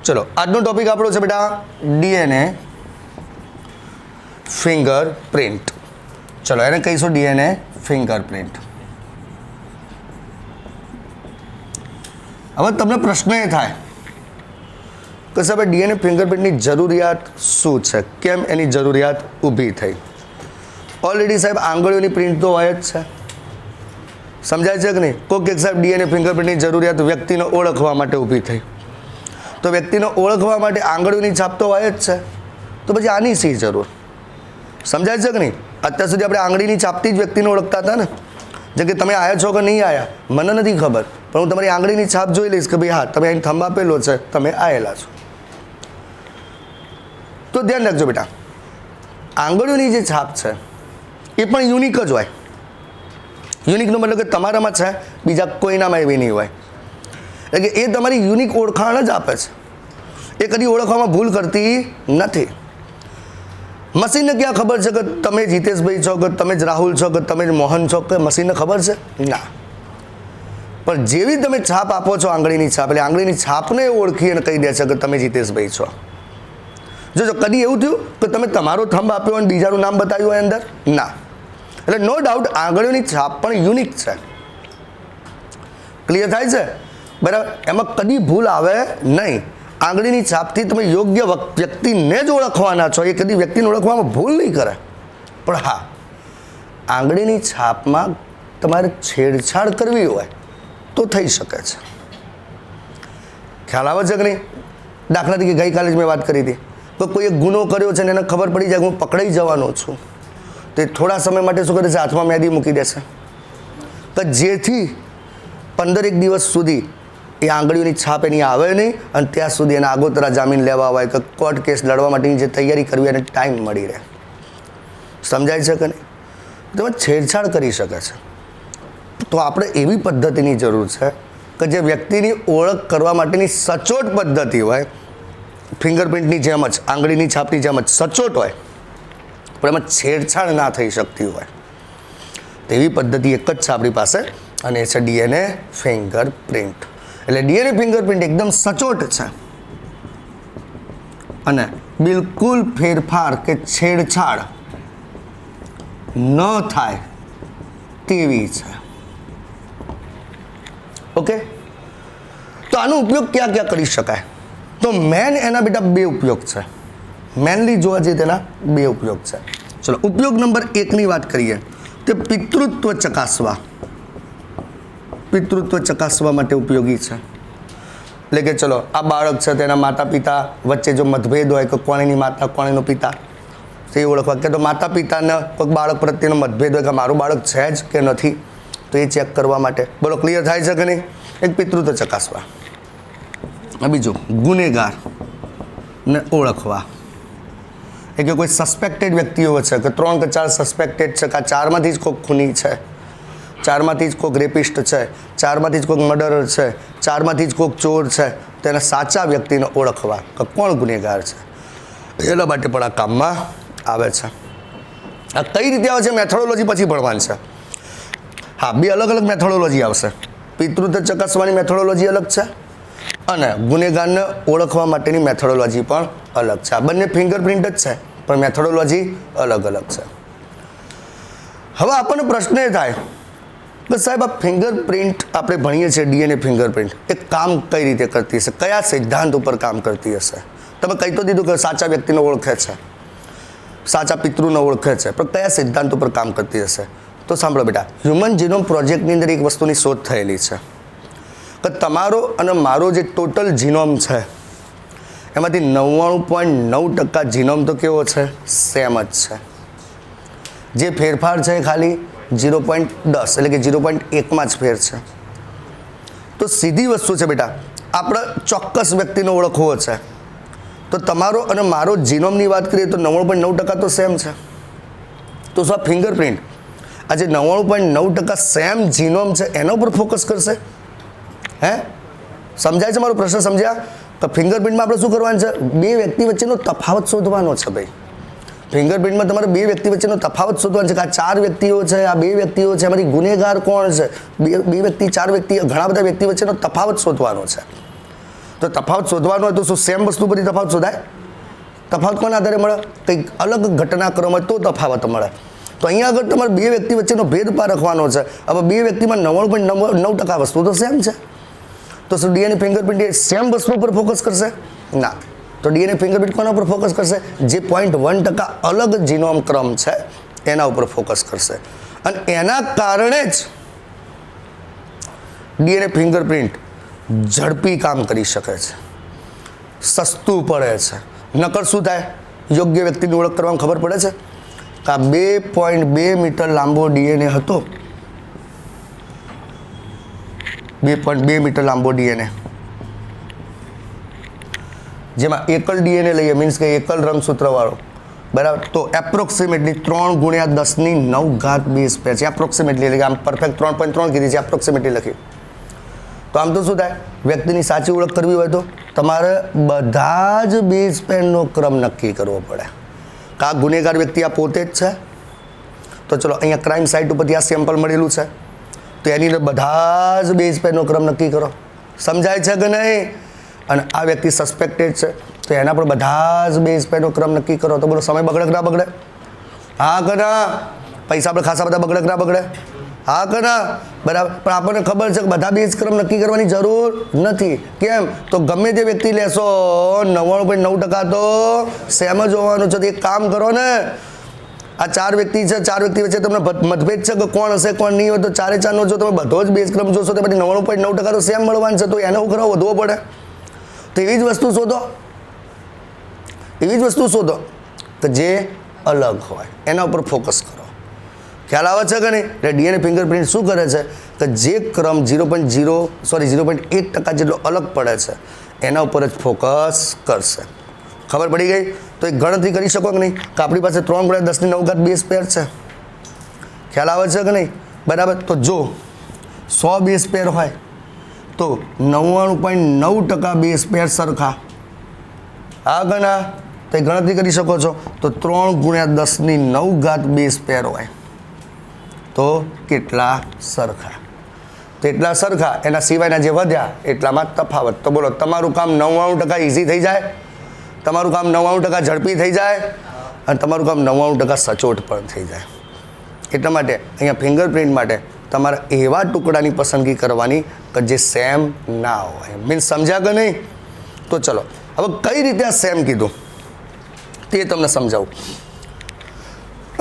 चलो આજનો ટોપિક આપણો છે બેટા ડીએનએ ફિંગરપ્રિન્ટ. ચલો એને કહીશું ડીએનએ ફિંગરપ્રિન્ટ. હવે તમને પ્રશ્ન એ થાય કે સાહેબ ડીએનએ ફિંગરપ્રિન્ટની જરૂરિયાત શું છે, કેમ એની જરૂરિયાત ઊભી થઈ? ઓલરેડી સાહેબ આંગળીઓની પ્રિન્ટ તો હોય જ છે, સમજાય છે કે નહીં? કોઈક એક સાહેબ ડીએનએ ફિંગરપ્રિન્ટની જરૂરિયાત વ્યક્તિને ઓળખવા માટે ઊભી થઈ, તો વ્યક્તિને ઓળખવા માટે આંગળીઓની છાપ તો હોય જ છે, તો પછી આની શી જરૂર? સમજાય છે કે નહીં? અત્યાર સુધી આપણે આંગળીની છાપથી જ વ્યક્તિને ઓળખતા હતા ને, જેમ કે તમે આવ્યા છો કે નહીં આવ્યા મને નથી ખબર, પણ હું તમારી આંગળીની છાપ જોઈ લઈશ કે ભાઈ હા તમે અહીં થંભ આપેલો છે, તમે આવેલા છો. તો ધ્યાન રાખજો બેટા, આંગળીઓની જે છાપ છે એ પણ યુનિક જ હોય. યુનિકનો મતલબ કે તમારામાં છે, બીજા કોઈનામાં એવી નહીં હોય. એટલે કે એ તમારી યુનિક ઓળખાણ જ આપે છે, એ કદી ઓળખવામાં ભૂલ કરતી નથી. મશીનને ક્યાં ખબર છે કે તમે જીતેશભાઈ છો, કે તમે જ રાહુલ છો, કે તમે જ મોહન છો, કે મશીનને ખબર છે? ના. પણ જેવી તમે છાપ આપો છો આંગળીની છાપ, એટલે આંગળીની છાપને ઓળખી અને કહી દે છે કે તમે જીતેશભાઈ છો. જો કદી એવું થયું કે તમે તમારો થંભ આપ્યો અને બીજાનું નામ બતાવ્યું હોય અંદર? ના. એટલે નો ડાઉટ આંગળીઓની છાપ પણ યુનિક છે. ક્લિયર થાય છે? બરાબર. એમાં કદી ભૂલ આવે નહીં. આંગળીની છાપથી તમે યોગ્ય વ્યક્તિને જ ઓળખવાના છો, એ કદી વ્યક્તિને ઓળખવામાં ભૂલ નહીં કરે. પણ હા, આંગળીની છાપમાં તમારે છેડછાડ કરવી હોય તો થઈ શકે છે. ખ્યાલ આવે છે કે નહીં? દાખલા તરીકે ગઈકાલે જ મેં વાત કરી હતી કે કોઈ એક ગુનો કર્યો છે અને એને ખબર પડી જાય હું પકડાઈ જવાનો છું, તો થોડા સમય માટે શું કરે છે? હાથમાં મહેંદી મૂકી દેશે, કે જેથી 15 દિવસ સુધી એ આંગળીઓની છાપ એની આવે નહીં, અને ત્યાં સુધી એને આગોતરા જામીન લેવા હોય કે કોર્ટ કેસ લડવા માટેની જે તૈયારી કરવી એને ટાઈમ મળી રહે. સમજાય છે કે નહીં? તમે છેડછાડ કરી શકે છે. તો આપણે એવી પદ્ધતિની જરૂર છે કે જે વ્યક્તિની ઓળખ કરવા માટેની સચોટ પદ્ધતિ હોય, ફિંગરપ્રિન્ટની જેમ જ, આંગળીની છાપની જેમ જ સચોટ હોય, પણ એમાં છેડછાડ ના થઈ શકતી હોય. તેવી પદ્ધતિ એક જ છે આપણી પાસે, અને એ છે ડીએનએ ફિંગરપ્રિન્ટ. એટલે ડીએનએ ફિંગરપ્રિન્ટ એકદમ સચોટ છે અને બિલકુલ ફેરફાર કે છેડછાડ ન થાય તેવી છે. ઓકે, તો આનો ઉપયોગ ક્યાં ક્યાં કરી શકાય? તો મેન એના બેટા બે ઉપયોગ છે. મેનલી જોવા જઈએ તેના બે ઉપયોગ છે. ચલો ઉપયોગ નંબર 1ની વાત કરીએ તે પિતૃત્વ ચકાસવા. પિતૃત્વ ચકાસવા માટે ઉપયોગી છે. એટલે કે ચલો આ બાળક છે, તેના માતા પિતા વચ્ચે જો મતભેદ હોય કે કોણીની માતા કોણીનો પિતા, તે ઓળખવા. કે તો માતા પિતાને કોઈક બાળક પ્રત્યેનો મતભેદ હોય કે મારું બાળક છે જ કે નથી, તો એ ચેક કરવા માટે. બોલો ક્લિયર થાય છે કે નહીં? એક પિતૃત્વ ચકાસવા. બીજું ગુનેગારને ઓળખવા. એ કે કોઈ સસ્પેક્ટેડ વ્યક્તિઓ છે કે 3 કે 4 સસ્પેક્ટેડ છે, કે આ 4માંથી જ કોઈક ખૂની છે, 4માંથી જ કોઈક રેપિસ્ટ છે, 4માંથી જ કોઈક મર્ડરર છે, 4માંથી જ કોઈક ચોર છે, તેના સાચા વ્યક્તિને ઓળખવા કે કોણ ગુનેગાર છે. એના માટે પણ આ કામમાં આવે છે. આ કઈ રીતે આવે છે? મેથોડોલોજી પછી ભણવાનું છે. હા, બે અલગ અલગ મેથોડોલોજી આવશે. પિતૃત્વ ચકાસવાની મેથોડોલોજી અલગ છે અને ગુનેગારને ઓળખવા માટેની મેથોડોલોજી પણ અલગ છે. આ બંને ફિંગરપ્રિન્ટ જ છે, પણ મેથોડોલોજી અલગ અલગ છે. હવે આપણને પ્રશ્ન એ થાય કે સાહેબ આ ફિંગરપ્રિન્ટ આપણે ભણીએ છીએ, ડીએનએ ફિંગરપ્રિન્ટ, એ કામ કઈ રીતે કરતી હશે? કયા સિદ્ધાંત ઉપર કામ કરતી હશે? તમે કહી તો દીધું કે સાચા વ્યક્તિને ઓળખે છે, સાચા પિતૃને ઓળખે છે, પણ કયા સિદ્ધાંત ઉપર કામ કરતી હશે? તો સાંભળો બેટા, હ્યુમન જીનોમ પ્રોજેક્ટની અંદર એક વસ્તુની શોધ થયેલી છે કે તમારો અને મારો જે ટોટલ જીનોમ છે એમાંથી 99.9% જીનોમ તો કેવો છે? સેમ જ છે. જે ફેરફાર છે ખાલી 0.10 એટલે કે 0.1માં જ ફેર છે. તો સીધી વસ્તુ છે બેટા, આપણે ચોક્કસ વ્યક્તિને ઓળખવો છે તો તમારો અને મારો જીનોમની વાત કરીએ તો 99.9% તો સેમ છે. તો શું આ ફિંગરપ્રિન્ટ આ જે 99.9% સેમ જીનોમ છે એના ઉપર ફોકસ કરશે? હે, સમજાય છે મારો પ્રશ્ન? સમજ્યા? તો ફિંગરપ્રિન્ટમાં આપણે શું કરવાનું છે? બે વ્યક્તિ વચ્ચેનો તફાવત શોધવાનો છે ભાઈ. ફિંગરપ્રિન્ટમાં તમારે બે વ્યક્તિ વચ્ચેનો તફાવત શોધવાનો છે કે આ 4 વ્યક્તિઓ છે, આ 2 વ્યક્તિઓ છે, એમાંથી ગુનેગાર કોણ છે? બે વ્યક્તિ, 4 વ્યક્તિ, ઘણા બધા વ્યક્તિ વચ્ચેનો તફાવત શોધવાનો છે. તો તફાવત શોધવાનો હોય તો શું સેમ વસ્તુ પરથી તફાવત શોધાય? તફાવત કોના આધારે મળે? કંઈક અલગ ઘટનાક્રમ હોય તો તફાવત મળે. તો અહીંયા આગળ તમારે બે વ્યક્તિ વચ્ચેનો ભેદ પારખવાનો છે. હવે બે વ્યક્તિમાં 99.9% વસ્તુ તો સેમ છે. તો શું ડીએનએ ફિંગરપ્રિન્ટ એ સેમ વસ્તુ પર ફોકસ કરશે? ના. તો ડીએનએ ફિંગરપ્રિન્ટ કોના પર ફોકસ કરશે? જે 0.1% અલગ જીનોમ ક્રમ છે એના ઉપર ફોકસ કરશે. અને એના કારણે જ ડીએનએ ફિંગરપ્રિન્ટ ઝડપી કામ કરી શકે છે, સસ્તું પડે છે. નકર શું થાય? યોગ્ય વ્યક્તિની ઓળખ કરવામાં ખબર પડે છે કે આ 2.2 મીટર લાંબો ડીએનએ હતો, 2.2 મીટર લાંબો ડીએનએ, જેમાં એકલ ડીએનએ લઈએ, મીન્સ કે એકલ રંગસૂત્રવાળો, બરાબર. તો એપ્રોક્સિમેટલી 3 × 10⁹ બેઝ પેર છે. એપ્રોક્સિમેટલી એટલે કે આમ પરફેક્ટ 3.3 કીધી છે, એપ્રોક્સિમેટલી લખી. તો આમ તો શું થાય? વ્યક્તિની સાચી ઓળખ કરવી હોય તો તમારે બધા જ બેઝ પેરનો ક્રમ નક્કી કરવો પડે. આ ગુનેગાર વ્યક્તિ આ પોતે જ છે. તો ચલો અહીંયા ક્રાઇમ સાઇટ ઉપરથી આ સેમ્પલ મળેલું છે, તો એની અંદર બધા જ બેઝ પેરનો ક્રમ નક્કી કરો. સમજાય છે કે નહીં? અને આ વ્યક્તિ સસ્પેક્ટેડ છે, તો એના પર બધા જ બેઝ પેરનો ક્રમ નક્કી કરો. તો બોલો સમય બગડે કે ના બગડે? હા કે ના? પૈસા આપણે ખાસા બધા બગડે કે ના બગડે? હા કે ના? બરાબર. પણ આપણને ખબર છે કે બધા બેઝ ક્રમ નક્કી કરવાની જરૂર નથી. કેમ? તો ગમે તે વ્યક્તિ લેશો 99.9% તો સેમ જ હોવાનું છે. તો એક કામ કરો ને, આ 4 વ્યક્તિ છે, 4 વ્યક્તિ વચ્ચે તમને મતભેદ છે કે કોણ હશે કોણ નહીં હોય, તો 4/4 જો તમે બધો જ બેઝ ક્રમ જોશો તો પછી 99.9% તો સેમ મળવાનું છે. તો એને હું કરવા વધવો પડે? તો એવી જ વસ્તુ શોધો કે જે અલગ હોય, એના ઉપર ફોકસ કરો. ખ્યાલ આવે છે કે નહીં? એટલે ડીએનએ ફિંગરપ્રિન્ટ શું કરે છે કે જે ક્રમ 0.1% જેટલો અલગ પડે છે એના ઉપર જ ફોકસ કરશે. ખબર પડી ગઈ? તો એક ગણતરી કરી શકો કે નહીં કે આપણી પાસે 3 × 10⁹ બેઝ પેર છે. ખ્યાલ આવે છે કે નહીં? બરાબર. તો જો 100 બેઝ પેર હોય તો 99.9% બેઝ પેર સરખા. આ ગણા તો ગણતરી કરી શકો છો. તો 3 × 10⁹ બેઝ પેર હોય તો કેટલા સરખા? તો એટલા સરખા, એના સિવાયના જે વધ્યા એટલામાં તફાવત. તો બોલો તમારું કામ 99% ઇઝી થઈ જાય, તમારું કામ 99% ઝડપી થઈ જાય, અને તમારું કામ 99% સચોટ પણ થઈ જાય. એટલા માટે અહીંયા ફિંગરપ્રિન્ટ માટે તમારે એવા ટુકડાની પસંદગી કરવાની કે જે સેમ ના હોય. મીન્સ સમજ્યા કે નહીં? તો ચલો હવે કઈ રીતે આ સેમ કીધું તે તમને સમજાવું.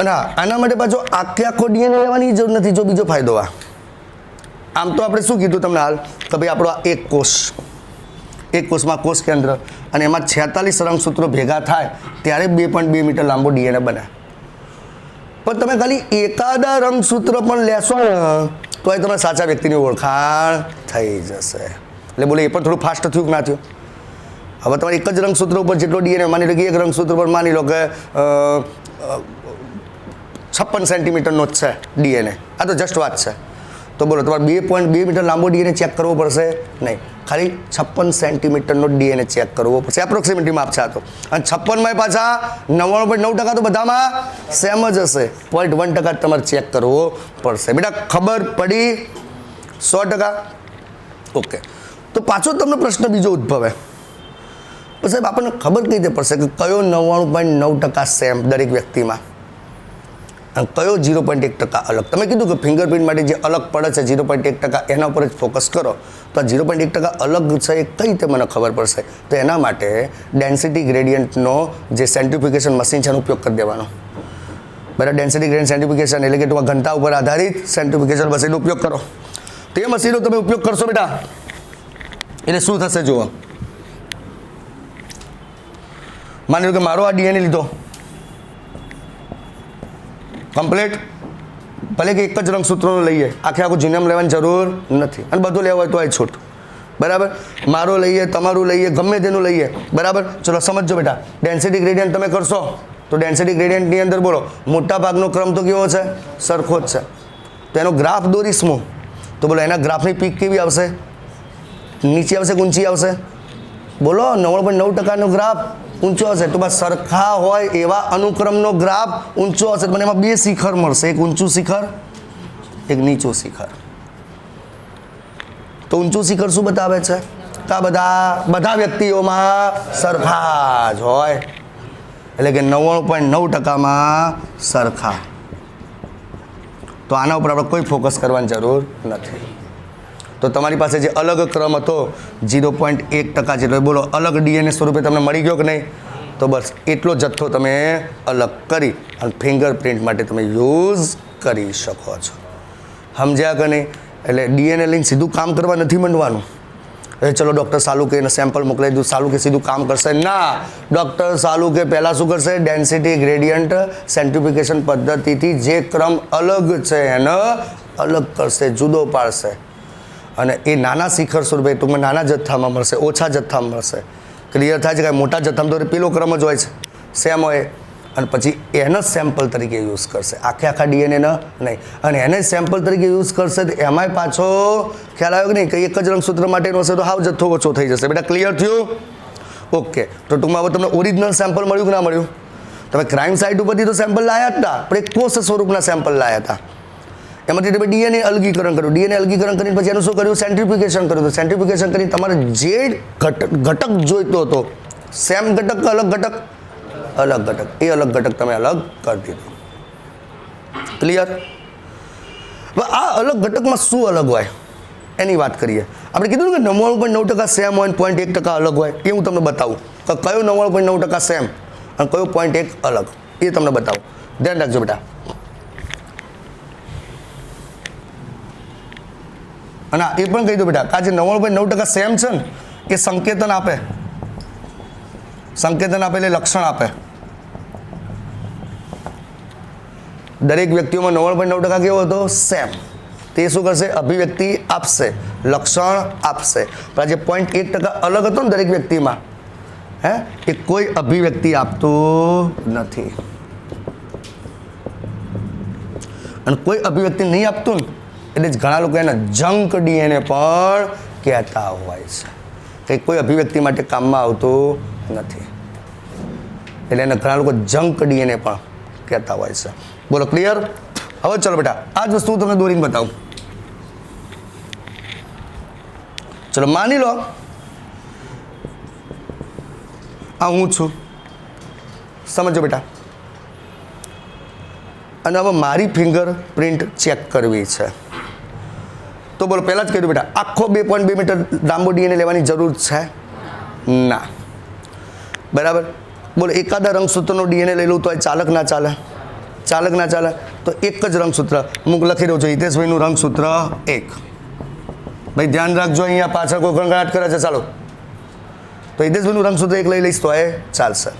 અને હા, આના માટે પાછો આખો ડીએનએ લેવાની જરૂર નથી. જો બીજો ફાયદો આમ તો આપણે શું કીધું તમને હાલ કે ભાઈ આપણો આ એક કોષમાં કોષ કેન્દ્ર, અને એમાં 46 રંગસૂત્રો ભેગા થાય ત્યારે 2.2 મીટર લાંબો ડીએનએ બને. પણ તમે ખાલી એકાદા રંગસૂત્ર પણ લેશો ને તો એ તમારા સાચા વ્યક્તિની ઓળખાણ થઈ જશે. એટલે બોલે એ પણ થોડું ફાસ્ટ થયું કે ના થયું? હવે તમારે એક જ રંગસૂત્ર ઉપર જેટલો ડીએનએ, માની લો કે એક રંગસૂત્ર પર માની લો કે 56 સેન્ટીમીટરનો જ છે ડીએનએ, આ તો જસ્ટ વાત છે. તો બોલો તમારે 2.2 મીટર લાંબો ડીએનએ ચેક કરવો પડશે નહીં, ખાલી 56 સેન્ટીમીટરનો ડીએનએ ચેક કરવો પડશે. એપ્રોક્સિમેટલી માપ છે આ તો. અને 56માં પાછા 99.9% તો બધામાં સેમ જ હશે. 0.1% તમારે ચેક કરવો પડશે. બેટા ખબર પડી? 100%. ઓકે. તો પાછો તમને પ્રશ્ન બીજો ઉદ્ભવે, સાહેબ આપણને ખબર કઈ રીતે પડશે કે કયો 99.9% સેમ દરેક વ્યક્તિમાં અને કયો 0.1% અલગ? તમે કીધું કે ફિંગરપ્રિન્ટ માટે જે અલગ પડે છે 0.1%, એના ઉપર જ ફોકસ કરો. તો આ 0.1% અલગ છે એ કઈ રીતે મને ખબર પડશે? તો એના માટે ડેન્સિટી ગ્રેડિયન્ટનો જે સેન્ટ્રીફ્યુગેશન મશીન છે એનો ઉપયોગ કરી દેવાનો. બરાબર. ડેન્સિટી ગ્રેડિયન્ટ સેન્ટ્રીફ્યુગેશન એટલે કે ટૂંકા ઘનતા ઉપર આધારિત સેન્ટ્રીફ્યુગેશન મશીનનો ઉપયોગ કરો. તે મશીનનો તમે ઉપયોગ કરશો બેટા એટલે શું થશે જુઓ. માની લો કે મારો આ ડીએનએ લીધો કમ્પ્લીટ, ભલે કે એક જ રંગસૂત્રનો લઈએ, આખું જીનોમ લેવાની જરૂર નથી, અને બધું લેવું હોય તો એ છૂટ. બરાબર. મારો લઈએ, તમારું લઈએ, ગમે તેનું લઈએ. બરાબર. ચલો સમજો બેટા, ડેન્સિટી ગ્રેડિયન્ટ તમે કરશો તો ડેન્સિટી ગ્રેડિયન્ટની અંદર બોલો મોટા ભાગનો ક્રમ તો કેવો છે? સરખો જ છે. તો એનો ગ્રાફ દોરીશ હું તો બોલો એના ગ્રાફની પીક કેવી આવશે? નીચે આવશે કે ઊંચી આવશે? બોલો 99.9%નો ગ્રાફ ઊંચો હશે. તો બસ સરખા હોય એવા અનુક્રમનો ગ્રાફ ઊંચો હશે. મને એમાં 2 શિખર મળશે, એક ઊંચું શિખર, એક નીચું શિખર. તો ઊંચું શિખર શું બતાવે છે? ટકા બધા વ્યક્તિઓમાં સરખા જ હોય, એટલે કે 99.9%માં સરખા. તો આના ઉપર આપણે કોઈ ફોકસ કરવાની જરૂર નથી. તો તમારી પાસે જે અલગ ક્રમ હતો 0.1% જેટલો, બોલો અલગ ડીએનએ સ્વરૂપે તમને મળી ગયો કે નહીં? તો બસ એટલો જથ્થો તમે અલગ કરી અને ફિંગરપ્રિન્ટ માટે તમે યુઝ કરી શકો છો. સમજ્યા કે નહીં? એટલે ડીએનએ લઈને સીધું કામ કરવા નથી માંડવાનું. ચલો ડૉક્ટર સાલુકે એને સેમ્પલ મોકલાવી દીધું, સાલુકે સીધું કામ કરશે ના. ડૉક્ટર સાલુકે પહેલાં શું કરશે? ડેન્સિટી ગ્રેડિયન્ટ સેન્ટ્રીફ્યુગેશન પદ્ધતિથી જે ક્રમ અલગ છે એને અલગ કરશે, જુદો પાડશે, અને એ નાના શિખર સ્વરૂપે ટૂંકમાં નાના જથ્થામાં મળશે, ઓછા જથ્થામાં મળશે. ક્લિયર થાય છે કે મોટા જથ્થામાં તો પેલો ક્રમ જ હોય છે, સેમ હોય, અને પછી એને સેમ્પલ તરીકે યુઝ કરશે, આખા ડીએનએ નહીં, અને એને સેમ્પલ તરીકે યુઝ કરશે. તો એમાંય પાછો ખ્યાલ આવ્યો કે નહીં કે એક જ રંગસૂત્ર માટેનો હશે તો હાવ જથ્થો ઓછો થઈ જશે. બેટા ક્લિયર થયું? ઓકે. તો ટૂંકમાં હવે તમને ઓરિજિનલ સેમ્પલ મળ્યું કે ના મળ્યું? તમે ક્રાઇમ સાઇટ ઉપરથી તો સેમ્પલ લાયા હતા, પણ એક કોષ સ્વરૂપના સેમ્પલ લાયા હતા. એમાંથી તમે ડીએનએ અલગીકરણ કર્યું, ડીએનએ અલગીકરણ કરીને પછી એનું શું કર્યું? સેન્ટ્રીફ્યુગેશન કર્યું. તો સેન્ટ્રીફ્યુગેશન કરીને તમારે જે ઘટક જોઈતો હતો, સેમ ઘટક કે અલગ ઘટક? અલગ ઘટક. એ અલગ ઘટક તમે અલગ કરી દીધું. ક્લિયર? હવે આ અલગ ઘટકમાં શું અલગ હોય એની વાત કરીએ. આપણે કીધું કે 99.9% સેમ હોય, 0.1% અલગ હોય. એ હું તમને બતાવું કે કયો 99.9% સેમ અને કયો 0.1 અલગ, એ તમને બતાવું. ધ્યાન રાખજો બેટા. અને એ પણ કહી દો બેટા કે આ જે 99.9% સેમ છે ને એ સંકેતન આપે, સંકેતન આપે એટલે લક્ષણ આપે. દરેક વ્યક્તિઓમાં 99.9% કેવો હતો? સેમ. તે શું કરશે? અભિવ્યક્તિ આપશે, લક્ષણ આપશે. પણ આ જે 0.1% અલગ હતો ને દરેક વ્યક્તિમાં, એ કોઈ અભિવ્યક્તિ આપતું નથી. અને કોઈ અભિવ્યક્તિ નહીં આપતું ને એટલે જ ઘણા લોકો એને જંક ડીએનએ પણ કહેતા હોય છે, કે કોઈ અભિવ્યક્તિ માટે કામમાં આવતું નથી, એટલે એને ઘણા લોકો જંક ડીએનએ પણ કહેતા હોય છે. બોલો ક્લિયર? હવે ચલો બેટા આ જ વસ્તુ તમને દોરીને બતાવું. ચલો માની લો આ હું છું, સમજો બેટા, અને હવે મારી ફિંગર પ્રિન્ટ ચેક કરવી છે. તો બોલો પહેલાં જ કહ્યું બેટા આખો 2.2 મીટર લાંબો ડીએનએ લેવાની જરૂર છે ના? બરાબર. બોલો એકાદા રંગસૂત્રનો ડીએનએ લઈ લઉં તો એ ચાલક ના ચાલે? ચાલક ના ચાલે. તો એક જ રંગસૂત્ર હું લખી રહ્યો છું, હિતેશભાઈનું રંગસૂત્ર 1. ભાઈ ધ્યાન રાખજો, અહીંયા પાછળ કોઈ ગણગણાટ કરે છે, ચાલો. તો હિતેશભાઈનું રંગસૂત્ર 1 લઈ લઈશ તો એ ચાલશે.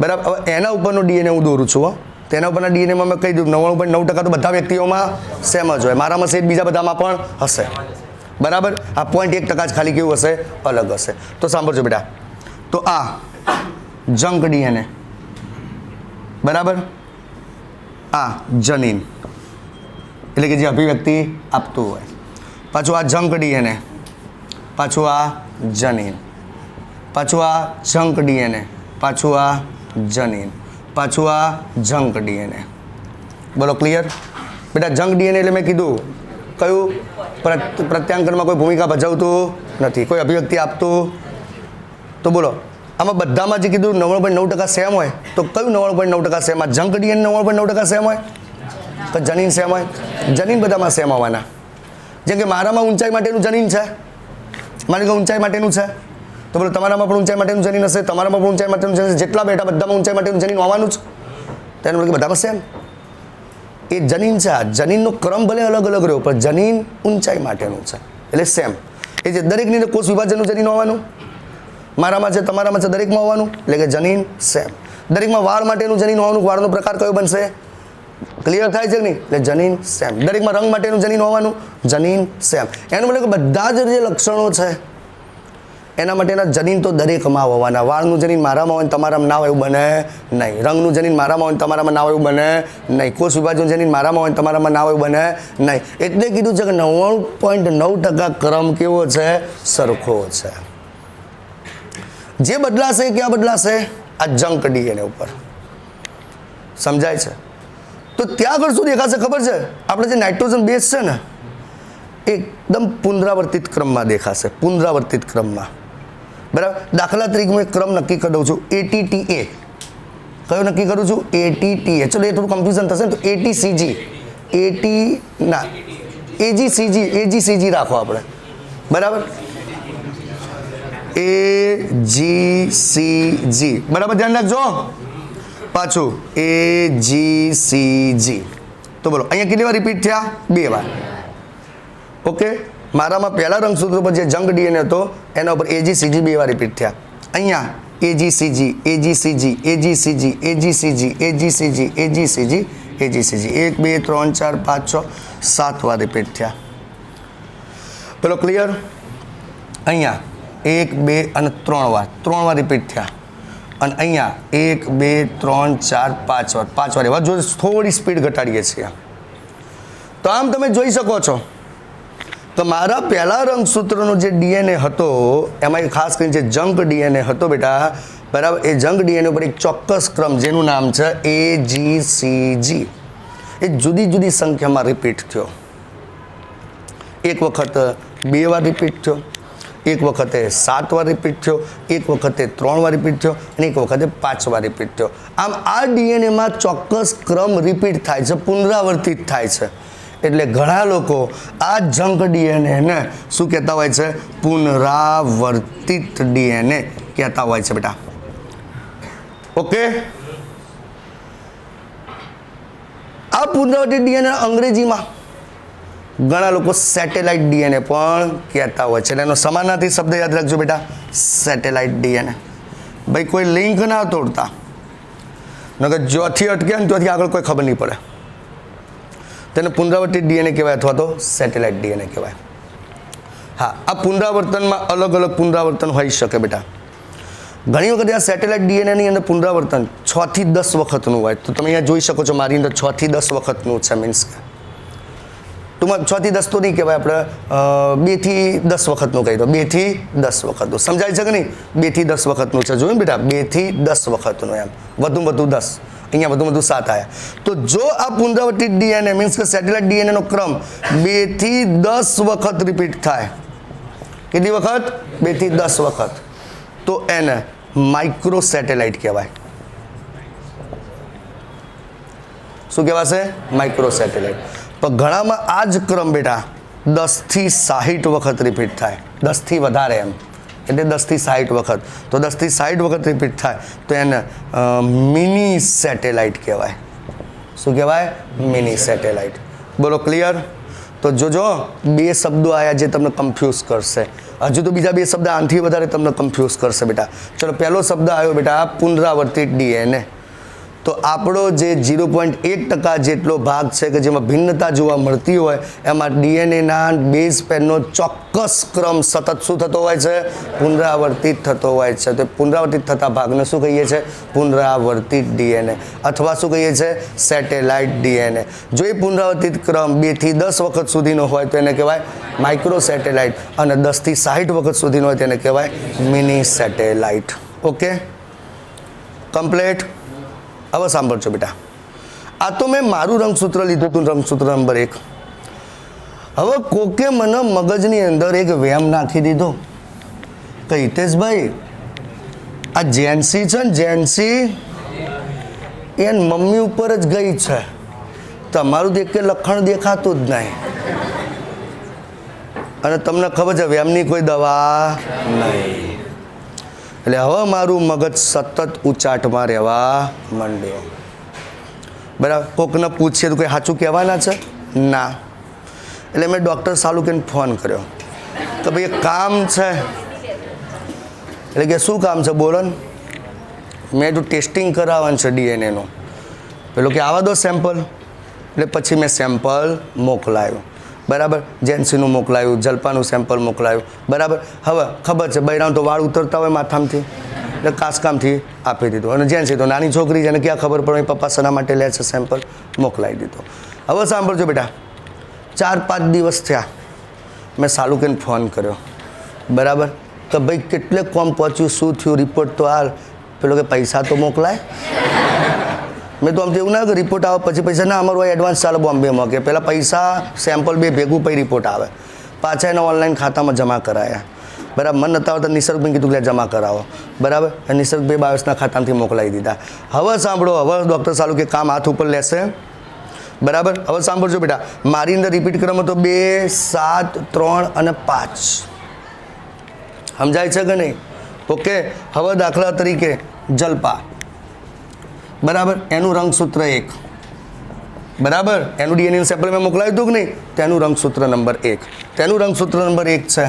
બરાબર. હવે એના ઉપરનો ડીએનએ હું દોરું છું. તેના ઉપરના ડીએનએમાં મેં કહી દીધું 99.9% તો બધા વ્યક્તિઓમાં સેમ જ હોય, મારામાં સેટ બીજા બધામાં પણ હશે. બરાબર. આ 0.1% જ ખાલી કેવું હશે? અલગ હશે. તો સાંભળજો બેટા, તો આ જંક ડીએનએ, બરાબર, આ જનીન એટલે કે જે અભિવ્યક્તિ આપતું હોય, પાછું આ જંક ડીએનએ, પાછું આ જનીન, પાછું આ જંક ડીએનએ, પાછું આ જનીન, પાછું આ જંક ડીએનએ. બોલો ક્લિયર? બેટા જંક ડીએનએ એટલે મેં કીધું કયું? પ્રત્યાંકનમાં કોઈ ભૂમિકા ભજવતું નથી, કોઈ અભિવ્યક્તિ આપતું. તો બોલો આમાં બધામાં જે કીધું 99.9% સેમ હોય, તો કયું 99.9% સેમ? આ જંક ડીએનએ 99% સેમ હોય તો જનીન સેમ હોય? જનીન બધામાં સેમ હોવાના. જેમ કે મારામાં ઊંચાઈ માટેનું જનીન છે, માની કે ઊંચાઈ માટેનું છે, તો બોલો તમારામાં પણ ઊંચાઈ માટેનું જનીન હશે, તમારામાં પણ ઊંચાઈ માટેનું જનીન, જેટલા બેટા બધામાં ઊંચાઈ માટેનું જનીન હોવાનું જ. તેનું બોલે કે બધામાં સેમ એ જનીન છે. આ જનીનનો ક્રમ ભલે અલગ અલગ રહ્યો પણ જનીન ઊંચાઈ માટેનું છે એટલે સેમ. એ જે દરેકની અંદર કોષ વિભાજનનું જનીન હોવાનું, મારામાં છે, તમારામાં છે, દરેકમાં હોવાનું, એટલે કે જનીન સેમ. દરેકમાં વાળ માટેનું જનીન હોવાનું, વાળનો પ્રકાર કયો બનશે? ક્લિયર થાય છે કે નહીં? એટલે જનીન સેમ. દરેકમાં રંગ માટેનું જનીન હોવાનું, જનીન સેમ. એનું મતલબ કે બધા જ જે લક્ષણો છે એના માટેના જનીન તો દરેકમાં હોવાના. વાળનું જનીન મારામાં હોય તમારામાં ના હોય એવું બને નહીં. રંગનું જનીન મારામાં હોય તમારામાં ના હોય એવું બને નહીં. કોષ વિભાજનનું જનીન મારામાં હોય તમારામાં ના હોય એવું બને નહીં. એટલે કીધું છે કે 99.9% ક્રમ કેવો છે? સરખો છે. જે બદલાશે ક્યાં બદલાશે? આ જંક ડીએનએ ઉપર. સમજાય છે? તો ત્યાં આગળ શું દેખાશે ખબર છે? આપણે જે નાઇટ્રોજન બેઝ છે ને એકદમ પુનરાવર્તિત ક્રમમાં દેખાશે, પુનરાવર્તિત ક્રમમાં, બરાબર. દાખલા તરીકે હું એક ક્રમ નક્કી કરી દઉં છું, ATTA. કયો નક્કી કરું છું? ATTA. ચલો એ થોડું કન્ફ્યુઝન થશે ને, તો ATCG, AGCG રાખો આપણે, બરાબર. AGCG, બરાબર, ધ્યાન રાખજો. પાછું AGCG. તો બોલો અહીંયા કેટલી વાર રિપીટ થયા? 2 વાર. ઓકે, મારામાં પહેલા રંગસૂત્ર પર જે જંગ DNA હતો એના ઉપર AGCG 2 વાર રિપીટ થયા. અહીંયા AGCG, AGCG, AGCG, AGCG, AGCG, AGCG, AGCG, 1 2 3 4 5 6 7 વાર રિપીટ થયા. પેલો ક્લિયર? અહીંયા 1 2 અને 3 વાર રિપીટ થયા. અને અહીંયા 1 2 3 4 5 વાર એવા. જો થોડી સ્પીડ ઘટાડીએ છીએ તો આમ તમે જોઈ શકો છો તો મારા પહેલા રંગસૂત્રનો જે DNA હતો એમાં ખાસ કરીને જે જંક DNA હતો બેટા, બરાબર, એ જંક DNA ઉપર એક ચોક્કસ ક્રમ જેનું નામ છે AGCG, એ જુદી જુદી સંખ્યામાં રિપીટ થયો. એક વખત 2 વાર રિપીટ થયો, એક વખતે 7 વાર રિપીટ થયો, એક વખતે 3 વાર રિપીટ થયો અને એક વખતે 5 વાર રિપીટ થયો. આમ આ DNAમાં ચોક્કસ ક્રમ રિપીટ થાય છે, પુનરાવર્તિત થાય છે. એટલે ઘણા લોકો આ જંક DNA ને શું કહેતા હોય છે? પુનરાવર્તિત DNA કહેતા હોય છે બેટા. ઓકે, આ પુનરાવર્તિત DNA અંગ્રેજીમાં ઘણા લોકો સેટેલાઇટ DNA પણ કહેતા હોય છે. એનો સમાનાર્થી શબ્દ યાદ રાખજો બેટા, સેટેલાઇટ DNA. ભાઈ કોઈ લિંક ના તોડતા, નકર જ્યોથી અટકે ને ત્યાંથી આગળ કોઈ ખબર નહીં પડે. તેને પુનરાવર્તિત DNA કહેવાય અથવા તો સેટેલાઇટ DNA કહેવાય. હા, આ પુનરાવર્તનમાં અલગ અલગ પુનરાવર્તન હોઈ શકે બેટા. ઘણી વખત આ સેટેલાઇટ DNAની અંદર પુનરાવર્તન 6 થી 10 વખતનું હોય. તો તમે અહીંયા જોઈ શકો છો મારી અંદર 6 થી 10 વખતનું છે. મીન્સ કે ટૂંકમાં 6 થી 10 તો નહીં કહેવાય, આપણે 2 થી 10 વખતનું કહી દો. 2 થી 10 વખતનું સમજાય છે કે નહીં? 2 થી 10 વખતનું છે, જોયું બેટા, 2 થી 10 વખતનું, એમ વધુ 10, અહીંયા વધુ 7 આવ્યા. તો જો આ પુનરાવર્તિત DNA મીન્સ કે સેટેલાઇટ DNA નો ક્રમ 2 થી 10 વખત રિપીટ થાય, કેટલી વખત? 2 થી 10 વખત, તો એને માઇક્રો સેટેલાઇટ કહેવાય. શું કહેવાશે? Micro satellite. પણ ઘણામાં આ જ ક્રમ બેટા 10 થી 60 વખત રિપીટ થાય, 10 થી વધારે, એમ એટલે 10 થી 60 વખત. તો 10 થી 60 વખત રિપીટ થાય તો એને મિની સેટેલાઇટ કહેવાય. શું કહેવાય? Mini satellite. બોલો ક્લિયર? તો જોજો 2 શબ્દો આવ્યા જે તમને કન્ફ્યુઝ કરશે. હજુ તો બીજા 2 શબ્દ આનાથી વધારે તમને કન્ફ્યુઝ કરશે બેટા. ચલો, પહેલો શબ્દ આવ્યો બેટા પુનરાવર્તિત DNA. તો આપણો જે 0.1% જેટલો ભાગ છે કે જેમાં ભિન્નતા જોવા મળતી હોય એમાં DNAના બેઝ પેરનો ચોક્કસ ક્રમ સતત શું થતો હોય છે? પુનરાવર્તિત થતો હોય છે. તો પુનરાવર્તિત થતા ભાગને શું કહીએ છીએ? પુનરાવર્તિત DNA અથવા શું કહીએ છીએ? Satellite DNA. જો એ પુનરાવર્તિત ક્રમ 2 થી 10 વખત સુધીનો હોય તો એને કહેવાય માઇક્રો સેટેલાઇટ, અને 10 થી 60 વખત સુધીનો હોય તેને કહેવાય મિની સેટેલાઇટ. Okay, complete. હવે સાંભળજો બેટા, આ તો મેં મારું રંગસૂત્ર લીધું હતું, રંગસૂત્ર નંબર 1. હવે કોકે મને મગજની અંદર એક વ્યામ નાખી દીધો કે હિતેશભાઈ, આ જેન્સી છે ને, જેન્સી એન મમ્મી ઉપર જ ગઈ છે, તમારું દેખ કે લખણ દેખાતું જ નહીં. અને તમને ખબર છે વ્યામની કોઈ દવા નહીં. એટલે હવે મારું મગજ સતત ઉચાટમાં રહેવા માંડ્યો. બરાબર, કોકને પૂછીએ તો કંઈ સાચું કહેવાના છે? ના. એટલે મેં ડૉક્ટર સાલુકેને ફોન કર્યો કે ભાઈ એક કામ છે. એટલે કે શું કામ છે બોલો ને? મેં તો ટેસ્ટિંગ કરાવવાનું છે DNAનું. પેલો કે આવા દો સેમ્પલ. એટલે પછી મેં સેમ્પલ મોકલાયું. બરાબર, જેન્સીનું મોકલાયું, જલ્પાનું સેમ્પલ મોકલાયું. બરાબર, હવે ખબર છે બૈરાનું તો વાળ ઉતરતા હોય માથામાંથી, એટલે કાસકામથી આપી દીધું. અને જેન્સી તો નાની છોકરી છે, એને ક્યાં ખબર પડે પપ્પા શેના માટે લે છે, સેમ્પલ મોકલાવી દીધો. હવે સાંભળજો બેટા, 4-5 દિવસ થયા મેં સાલુકેને ફોન કર્યો. બરાબર, કે ભાઈ કેટલે કોમ પહોંચ્યું, શું થયું, રિપોર્ટ તો હાલ. પેલો કે પૈસા તો મોકલાય. મેં તો આમ તો એવું ના કે રિપોર્ટ આવે પછી પૈસા ના, અમારું એડવાન્સ ચાલે બોમ્બેમાં, કે પહેલાં પૈસા સેમ્પલ 2 ભેગું પછી રિપોર્ટ આવે. પાછા એના ઓનલાઈન ખાતામાં જમા કરાયા, બરાબર. મન નતા આવતા નિસર્ગભાઈ કીધું કે જમા કરાવો, બરાબર. નિસર્ગભાઈ 22ના ખાતામાંથી મોકલાવી દીધા. હવે સાંભળો, હવે ડૉક્ટર સાલું કે કામ હાથ ઉપર લેશે, બરાબર. હવે સાંભળજો બેટા, મારી અંદર રિપીટ ક્રમ હતો 2, 7, 3 અને 5. સમજાય છે કે નહીં? ઓકે. હવે દાખલા તરીકે જલપા, બરાબર, એનું રંગસૂત્ર 1, બરાબર. એનું ડીએનએ સેમ્પલ મેં મોકલાવ્યું હતું કે નહીં? તેનું રંગસૂત્ર નંબર 1, તેનું રંગસૂત્ર નંબર 1 છે.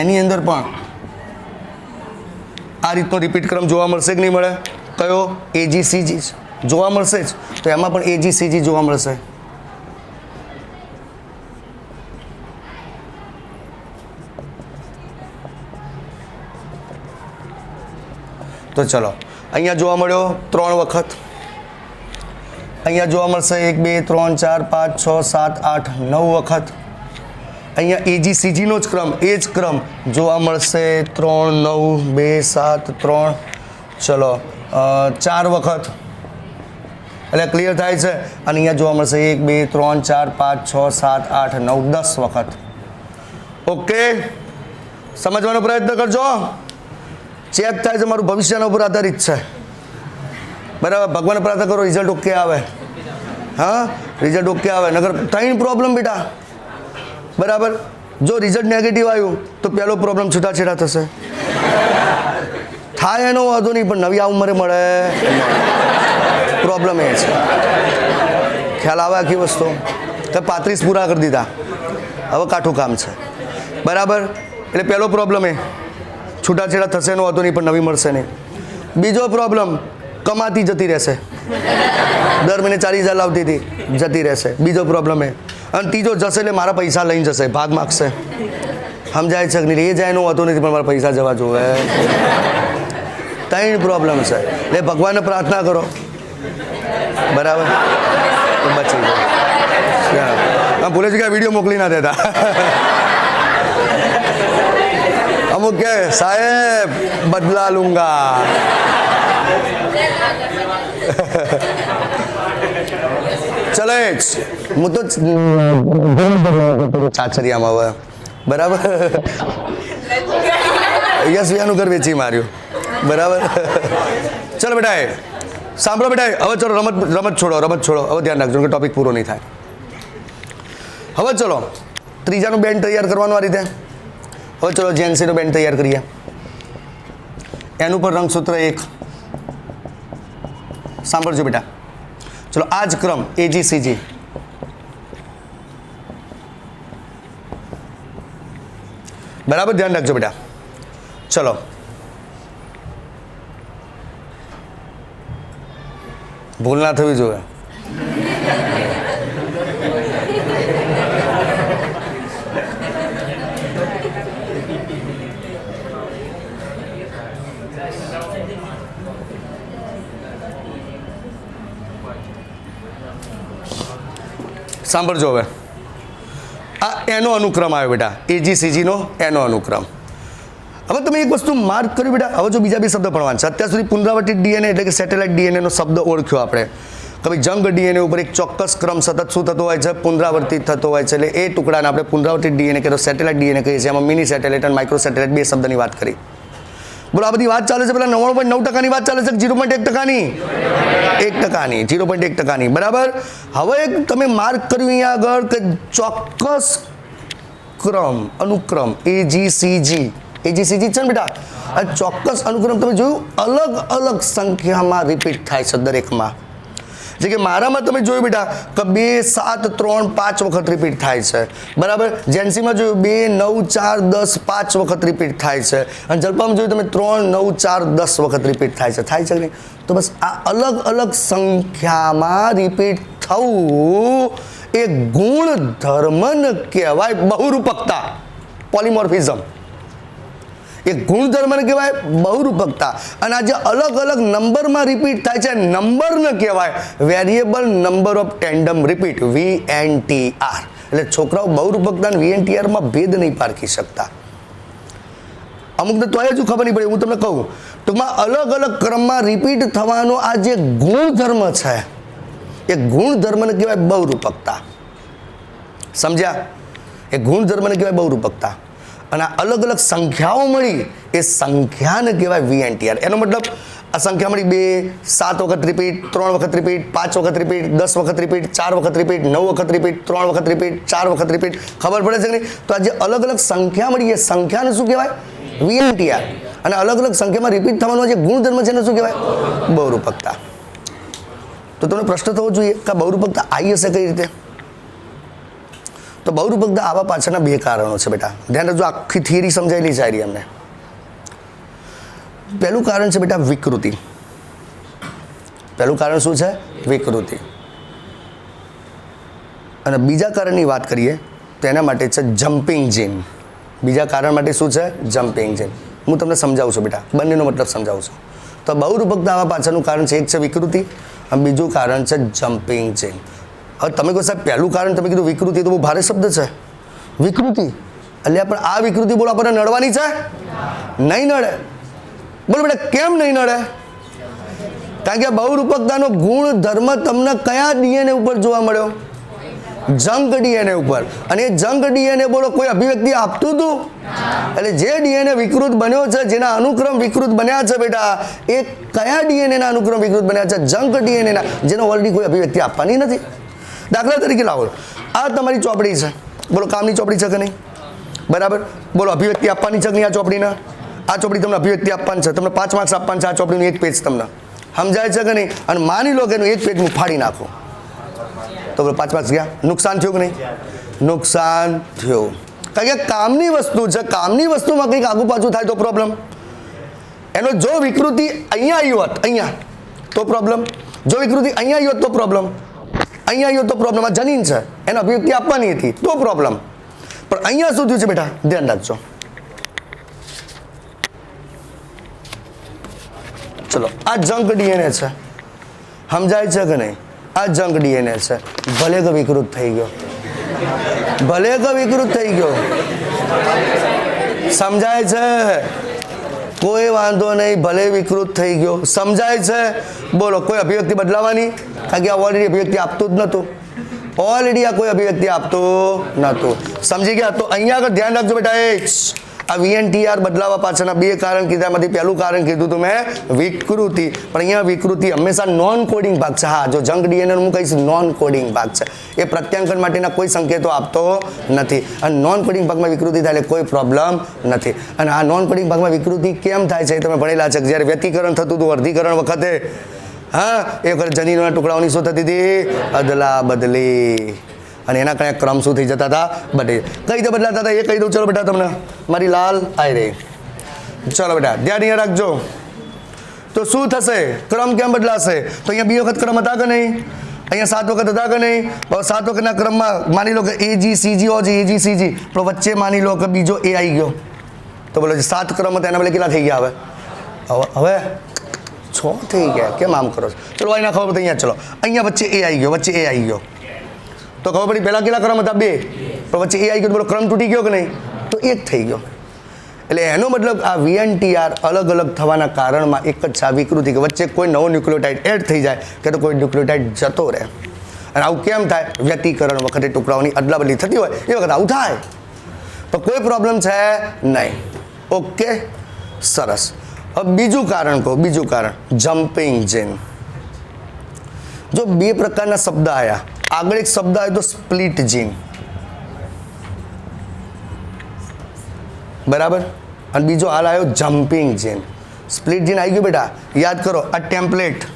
એની અંદર પણ આ રીતનો રિપીટ ક્રમ જોવા મળશે કે નહીં મળે? કયો? AGCG જોવા મળશે જ. તો એમાં પણ AGCG જોવા મળશે. તો ચલો, અહીંયા જોવા મળ્યો 3 વખત, અહીંયા જોવા મળશે 1, 2, 3, 4, 5, 6, 7, 8, 9 વખત. અહીંયા AGCGનો જ ક્રમ, એ જ ક્રમ જોવા મળશે 3, 9, 2, 7, 3, ચલો 4 વખત. એટલે ક્લિયર થાય છે. અને અહીંયા જોવા મળશે 1, 2, 3, 4, 5, 6, 7, 8, 9, 10 વખત. ઓકે, સમજવાનો પ્રયત્ન કરજો. ચેક થાય છે, મારું ભવિષ્યના ઉપર આધારિત છે, બરાબર. ભગવાન પ્રાર્થના કરો રિઝલ્ટ ઓકે આવે. હા, રિઝલ્ટ ઓકે આવે. નગર 3 પ્રોબ્લેમ બેટા, બરાબર. જો રિઝલ્ટ નેગેટિવ આવ્યું તો પહેલો પ્રોબ્લેમ છૂટાછેડા થશે. થાય એનો વાંધો નહીં, પણ નવી આ ઉંમરે મળે પ્રોબ્લેમ એ છે. ખ્યાલ આવે આખી વસ્તુ? તો 35 પૂરા કરી દીધા, હવે કાઠું કામ છે, બરાબર. એટલે પહેલો પ્રોબ્લેમ એ છૂટાછેડા થશે એનો વાંધો નહીં, પણ નવી મળશે નહીં. બીજો પ્રોબ્લેમ કમાતી જતી રહેશે, દર મહિને 40,000 લાવતી હતી, જતી રહેશે, બીજો પ્રોબ્લેમ એ. અને ત્રીજો જશે એટલે મારા પૈસા લઈને જશે, ભાગ માગશે. સમજાય છે કે નહીં? એ જાય એનો વાંધો નથી, પણ મારા પૈસા જવા જોવે. 3 પ્રોબ્લેમ છે. એટલે ભગવાનને પ્રાર્થના કરો, બરાબર, બચી જાય. ભૂલે છે કે વિડીયો મોકલી ના દેતા. અમુક કે સાહેબ બદલા લુંગા. ચલો હું તો ચાચરિયામાં હવે, બરાબર. યશવિયાનું ઘર વેચી માર્યું, બરાબર. ચલો બેટા, સાંભળો બેટા. હવે ચલો રમત છોડો. હવે ધ્યાન રાખજો કે ટોપિક પૂરો નહીં થાય. હવે ચલો ત્રીજાનું બેન્ડ તૈયાર કરવાનું આ રીતે. હવે ચલો જેન્સીનું બેન્ડ તૈયાર કરીએ. એનું પર રંગસૂત્ર 1. સાંભળજો બેટા. ચલો આ જ ક્રમ AGCG. બરાબર, ધ્યાન રાખજો બેટા. ચલો ભૂલ ના થવી જોઈએ. સાંભળજો હવે. આ એનો અનુક્રમ આવ્યો બેટા, AGCGનો એનો અનુક્રમ. હવે તમે એક વસ્તુ માર્ક કર્યું બેટા. હવે જો બીજા 2 શબ્દ ભણવાના છે. અત્યાર સુધી પુનરાવર્તિત DNA એટલે કે સેટેલાઇટ DNAનો શબ્દ ઓળખ્યો આપણે કે ભાઈ જંગ DNA ઉપર એક ચોક્કસ ક્રમ સતત શું થતો હોય છે? પુનરાવર્તિત થતો હોય છે. એટલે એ ટુકડાને આપણે પુનરાવર્તિત DNA કે સેટેલાઇટ DNA કહીએ છીએ. એમાં મિની સેટેલાઇટ અને માઇક્રો સેટેલાઇટ 2 શબ્દની વાત કરી. બોલો આ બધી વાત ચાલે છે, પેલા 99.9% વાત ચાલે છે, 0.1%ની? 1%ની, 0.1%ની, બરાબર. હવે તમે માર્ક કર્યું અહીંયા આગળ કે ચોક્કસ ક્રમ અનુક્રમ AGCG છે ને બેટા. આ ચોક્કસ અનુક્રમ તમે જોયું અલગ અલગ સંખ્યામાં રિપીટ થાય છે દરેકમાં. જે કે મારામાં તમે જોયું બેટા કે 2, 7, 3, 5 વખત રિપીટ થાય છે, બરાબર. જેન્સીમાં જોયું 2, 9, 4, 10 5 વખત રિપીટ થાય છે. અને જલપામાં જોયું તમે 3, 9, 4, 10 વખત રિપીટ થાય છે. થાય છે કે નહીં? તો બસ આ અલગ અલગ સંખ્યામાં રિપીટ થવું એ ગુણધર્મને કહેવાય બહુરૂપકતા, પોલિમોર્ફિઝમ. એ ગુણધર્મને કહેવાય બહુરૂપકતા. અને આ જે અલગ અલગ નંબરમાં રિપીટ થાય છે નંબરને કહેવાય variable number of tandem repeat, VNTR. એટલે છોકરાઓ બહુરૂપકતા અને VNTRમાં ભેદ નહીં પારખી શકતા. અમુકને તો હજુ ખબર નહીં પડે. હું તમને કહું ટૂંકમાં અલગ અલગ ક્રમમાં રિપીટ થવાનો આ જે ગુણધર્મ છે એ ગુણધર્મને કહેવાય બહુરૂપકતા. સમજ્યા? એ ગુણધર્મને કહેવાય બહુરૂપકતા. અને આ અલગ અલગ સંખ્યાઓ મળી એ સંખ્યાને કહેવાય VNTR. એનો મતલબ આ સંખ્યા મળી 2 7 વખત રિપીટ, 3 વખત રિપીટ, 5 વખત રિપીટ, 10 વખત રિપીટ, 4 વખત રિપીટ, 9 વખત રિપીટ, 3 વખત રિપીટ, 4 વખત રિપીટ. ખબર પડે છે કે નહીં? તો આ જે અલગ અલગ સંખ્યા મળી એ સંખ્યાને શું કહેવાય? VNTR. અને અલગ અલગ સંખ્યામાં રિપીટ થવાનો જે ગુણધર્મ છે એને શું કહેવાય? બહુરૂપકતા. તો તમને પ્રશ્ન થવો જોઈએ કે બહુરૂપકતા આવી હશે કઈ રીતે? તો બહુરૂપકતા આવા પાછળના 2 કારણો છે બેટા. ધ્યાન રાખજો, આખી થિયરી સમજાયેલી છે આરી અમને. પહેલું કારણ છે બેટા વિકૃતિ. પહેલું કારણ શું છે? વિકૃતિ. અને બીજા કારણની વાત કરીએ તો એના માટે છે જમ્પિંગ જીન. બીજા કારણ માટે શું છે? જમ્પિંગ જીન. હું તમને સમજાવું છું બેટા, બંનેનો મતલબ સમજાવું છું. તો બહુરૂપકતા આવા પાછળનું કારણ છે, એક છે વિકૃતિ અને બીજું કારણ છે જમ્પિંગ જીન. હવે તમે કહો સાહેબ પહેલું કારણ તમે કીધું વિકૃતિ, તો બહુ ભારે શબ્દ છે વિકૃતિ. એટલે પણ આ વિકૃતિ બોલો આપણને નડવાની છે? નહીં નડે. બોલો બેટા કેમ નહીં નડે? કારણ કે બહુરૂપકતાનો ગુણધર્મ તમને કયા DNA ઉપર જોવા મળ્યો? જંક DNA ઉપર. અને એ જંક DNA બોલો કોઈ અભિવ્યક્તિ આપતું હતું? એટલે જે DNA વિકૃત બન્યો છે, જેના અનુક્રમ વિકૃત બન્યા છે બેટા, એ કયા DNA ના અનુક્રમ વિકૃત બન્યા છે? જંક DNA ના, જેનો ઓલરેડી કોઈ અભિવ્યક્તિ આપવાની નથી. દાખલા તરીકે લાવો, આ તમારી ચોપડી છે, બોલો કામની ચોપડી છે કે નહીં? બરાબર. બોલો અભિવ્યક્તિ આપવાની છે કે નહીં આ ચોપડીના? આ ચોપડી તમને અભિવ્યક્તિ આપવાની છે, તમને 5 માર્ક્સ આપવાનું છે. આ ચોપડીનું એક પેજ તમને સમજાય છે કે નહીં? અને માની લો કે એનું એક પેજ હું ફાડી નાખું તો 5 માર્ક્સ ગયા. નુકસાન થયું કે નહીં? નુકસાન થયું. કારણ કે કામની વસ્તુ છે, કામની વસ્તુમાં કંઈક આગુ પાછું થાય તો પ્રોબ્લેમ. એનો જો વિકૃતિ અહીંયા આવી હોત, અહીંયા તો પ્રોબ્લેમ. જો વિકૃતિ અહીંયા આવી હોત તો પ્રોબ્લેમ. અહીંયા આવી હોત તો પ્રોબ્લેમ. આ જનીન છે, એને અભિવ્યક્તિ આપવાની હતી તો પ્રોબ્લેમ. પણ અહીંયા શું થયું છે બેટા? ધ્યાન રાખજો. ચલો, આ જંક DNA છે, સમજાય છે કે નહીં? આ જંક DNA છે. ભલે કે વિકૃત થઈ ગયો, ભલે કે વિકૃત થઈ ગયો, સમજાય છે? કોઈ વાંધો નહીં, ભલે વિકૃત થઈ ગયો, સમજાય છે? બોલો કોઈ અભિવ્યક્તિ બદલાવાની? કારણ કે આ ઓલરેડી અભિવ્યક્તિ આપતું જ નહોતું. ઓલરેડી આ કોઈ અભિવ્યક્તિ આપતું નહોતું. સમજી ગયા? તો અહીંયા આગળ ધ્યાન રાખજો બેટા. આ VNTR બદલાવા પાછળના 2 કારણ કીધા. એમાંથી પહેલું કારણ કીધું હતું મેં વિકૃતિ. પણ અહીંયા વિકૃતિ હંમેશા નોન કોડિંગ ભાગ છે. હા, જો જંક DNA હું કહીશ નોન કોડિંગ ભાગ છે. એ પ્રત્યાંકન માટેના કોઈ સંકેતો આપતો નથી. અને નોન કોડિંગ ભાગમાં વિકૃતિ થાય એટલે કોઈ પ્રોબ્લેમ નથી. અને આ નોન કોડિંગ ભાગમાં વિકૃતિ કેમ થાય છે એ તમે ભણેલા છે. જ્યારે વ્યતિકરણ થતું હતું વર્ધીકરણ વખતે, હા, એ વખતે જનીનોના ટુકડાઓની શું થતી હતી? અદલા બદલી. અને એના કયા ક્રમ શું થઈ જતા હતા? બદલી. કઈ રીતે બદલાતા હતા એ કહી દઉં. ચલો બેટા તમને મારી લાલ આવી રહી. ચલો બેટા ધ્યાન અહીંયા રાખજો. તો શું થશે? ક્રમ કેમ બદલાશે? તો અહીંયા 2 વખત ક્રમ હતા કે નહીં? અહીંયા 7 વખત હતા કે નહીં? 7 વખતના ક્રમમાં માની લો કે AGCG OG AGCG, પણ વચ્ચે માની લો કે બીજો A આવી ગયો. તો બોલો 7 ક્રમ હતા, એના બદલે કેટલા થઈ ગયા? હવે 6 થઈ ગયા. કેમ આમ કરો છો? ચલો અહીંયા ખબર પડે. અહીંયા ચલો, અહીંયા વચ્ચે A આવી ગયો, વચ્ચે A આવી ગયો. તો ખબર પડી પહેલા કેટલા ક્રમ હતા? 2. પણ વચ્ચે એ આવી ગયો, બોલો ક્રમ તૂટી ગયો કે નહીં? તો 1 થઈ ગયો. એટલે એનો મતલબ આ VNTR અલગ અલગ થવાના કારણમાં એક જ છે આ વિકૃતિ, કે વચ્ચે કોઈ નવો ન્યુક્લિયોટાઇડ એડ થઈ જાય કે તો કોઈ ન્યુક્લિયોટાઇડ જતો રહે. અને આવું કેમ થાય? વ્યતિકરણ વખતે ટુકડાઓની અદલાબદલી થતી હોય એ વખતે આવું થાય. તો કોઈ પ્રોબ્લેમ છે નહીં. ઓકે, સરસ. હવે બીજું કારણ કહો. બીજું કારણ જમ્પિંગ જીન. જો 2 પ્રકારના શબ્દ આવ્યા, આગળ એક શબ્દ આવ્યો તો સ્પ્લિટ જીન, બરાબર, અને બીજો હાલ આવ્યો જમ્પિંગ જીન. સ્પ્લિટ જીન આવી ગયું બેટા, યાદ કરો. આ ટેમ્પલેટ,